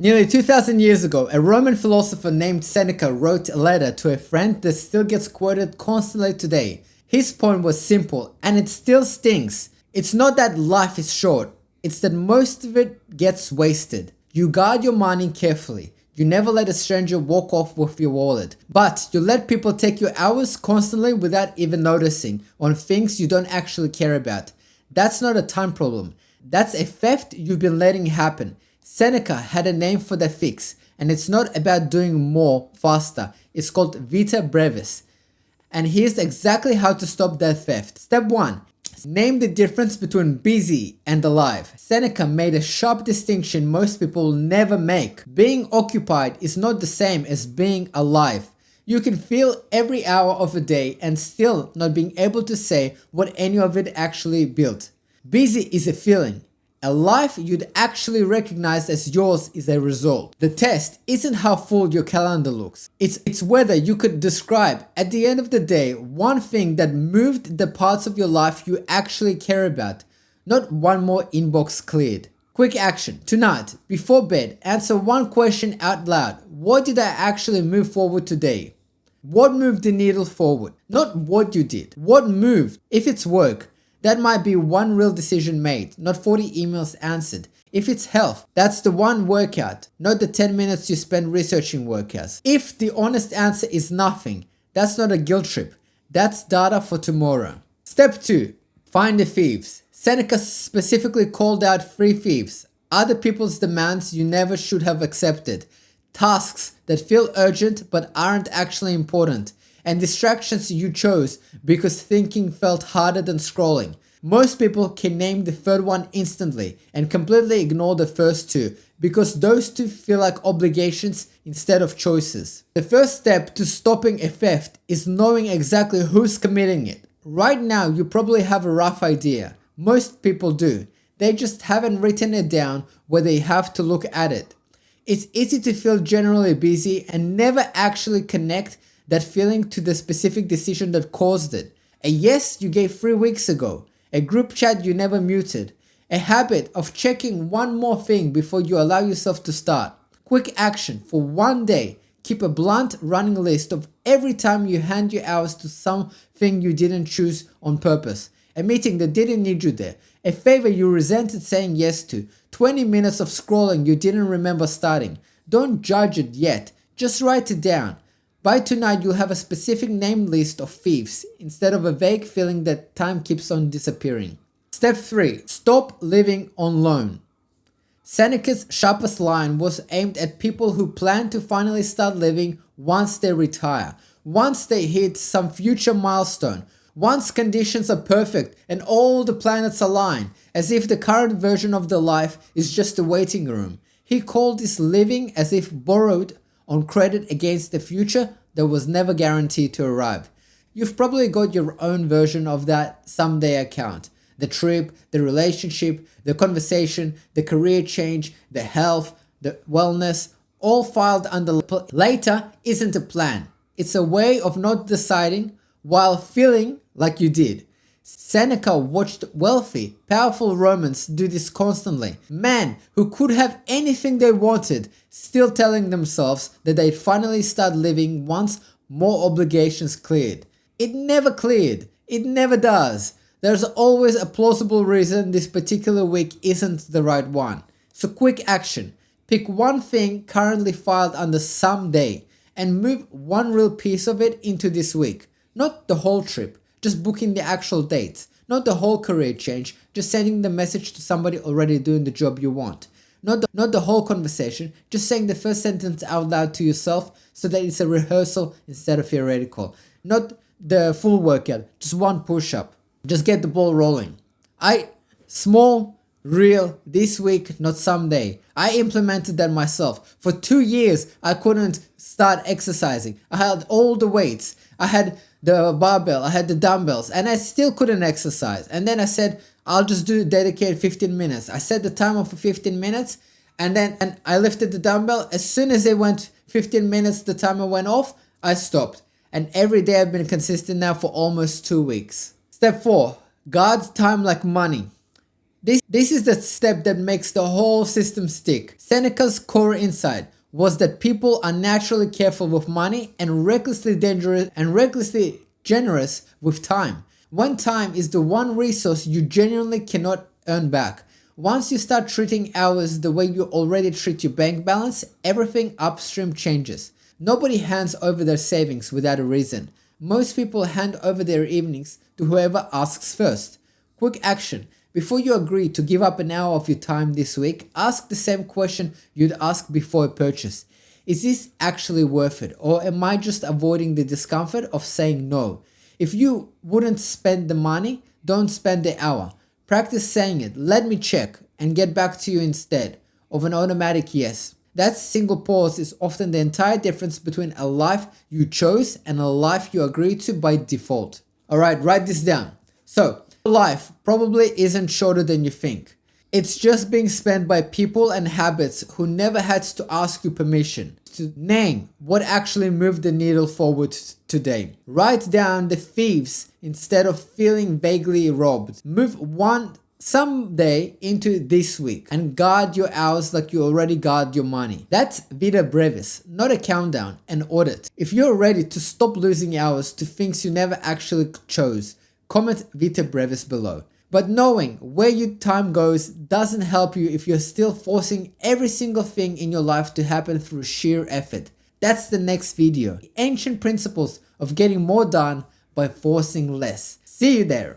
Nearly 2000 years ago, a Roman philosopher named Seneca wrote a letter to a friend that still gets quoted constantly today. His point was simple, and it still stings. It's not that life is short, it's that most of it gets wasted. You guard your money carefully. You never let a stranger walk off with your wallet. But you let people take your hours constantly without even noticing on things you don't actually care about. That's not a time problem. That's a theft you've been letting happen. Seneca had a name for the fix, and it's not about doing more faster. It's called Vita Brevis. And here's exactly how to stop that theft. Step 1. Name the difference between busy and alive. Seneca made a sharp distinction most people will never make. Being occupied is not the same as being alive. You can feel every hour of a day and still not being able to say what any of it actually built. Busy is a feeling. A life you'd actually recognize as yours is a result. The test isn't how full your calendar looks. It's whether you could describe, at the end of the day, one thing that moved the parts of your life you actually care about, not one more inbox cleared. Quick action. Tonight, before bed, answer one question out loud. What did I actually move forward today? What moved the needle forward? Not what you did. What moved? If it's work, that might be one real decision made, not 40 emails answered. If it's health, that's the one workout, not the 10 minutes you spend researching workouts. If the honest answer is nothing, that's not a guilt trip. That's data for tomorrow. Step 2. Find the thieves. Seneca specifically called out 3 thieves. Other people's demands you never should have accepted. Tasks that feel urgent but aren't actually important. And distractions you chose because thinking felt harder than scrolling. Most people can name the third one instantly and completely ignore the first 2 because those 2 feel like obligations instead of choices. The first step to stopping a theft is knowing exactly who's committing it. Right now you probably have a rough idea. Most people do. They just haven't written it down where they have to look at it. It's easy to feel generally busy and never actually connect that feeling to the specific decision that caused it. A yes you gave 3 weeks ago. A group chat you never muted. A habit of checking one more thing before you allow yourself to start. Quick action for one day. Keep a blunt running list of every time you hand your hours to something you didn't choose on purpose. A meeting that didn't need you there. A favor you resented saying yes to. 20 minutes of scrolling you didn't remember starting. Don't judge it yet. Just write it down. By tonight, you'll have a specific named list of thieves instead of a vague feeling that time keeps on disappearing. Step 3. Stop living on loan. Seneca's sharpest line was aimed at people who plan to finally start living once they retire, once they hit some future milestone, once conditions are perfect and all the planets align, as if the current version of their life is just a waiting room. He called this living as if borrowed on credit against the future that was never guaranteed to arrive. You've probably got your own version of that someday account. The trip, the relationship, the conversation, the career change, the health, the wellness, all filed under later isn't a plan. It's a way of not deciding while feeling like you did. Seneca watched wealthy, powerful Romans do this constantly. Men who could have anything they wanted, still telling themselves that they'd finally start living once more obligations cleared. It never cleared. It never does. There's always a plausible reason this particular week isn't the right one. So quick action. Pick one thing currently filed under someday and move one real piece of it into this week. Not the whole trip. Just booking the actual dates, not the whole career change, just sending the message to somebody already doing the job you want. Not the whole conversation, just saying the first sentence out loud to yourself so that it's a rehearsal instead of theoretical. Not the full workout, just one push-up. Just get the ball rolling. Small, real, this week, not someday. I implemented that myself. For 2 years, I couldn't start exercising. I had all the weights. I had the barbell, I had the dumbbells, and I still couldn't exercise. And then I said, I'll just do dedicated 15 minutes. I set the timer for 15 minutes, and I lifted the dumbbell. As soon as it went 15 minutes, the timer went off, I stopped. And every day I've been consistent now for almost 2 weeks. Step 4. Guard time like money. This is the step that makes the whole system stick. Seneca's core insight was that people are naturally careful with money and recklessly generous with time. When time is the one resource you genuinely cannot earn back. Once you start treating hours the way you already treat your bank balance, everything upstream changes. Nobody hands over their savings without a reason. Most people hand over their evenings to whoever asks first. Quick action. Before you agree to give up an hour of your time this week, ask the same question you'd ask before a purchase. Is this actually worth it, or am I just avoiding the discomfort of saying no? If you wouldn't spend the money, don't spend the hour. Practice saying it, let me check, and get back to you instead of an automatic yes. That single pause is often the entire difference between a life you chose and a life you agreed to by default. Alright, write this down. So, life probably isn't shorter than you think. It's just being spent by people and habits who never had to ask you permission. To name what actually moved the needle forward today. Write down the thieves instead of feeling vaguely robbed. Move one someday into this week and guard your hours like you already guard your money. That's Vita Brevis, not a countdown, an audit. If you're ready to stop losing hours to things you never actually chose, comment Vita Brevis below. But knowing where your time goes doesn't help you if you're still forcing every single thing in your life to happen through sheer effort. That's the next video. The ancient principles of getting more done by forcing less. See you there.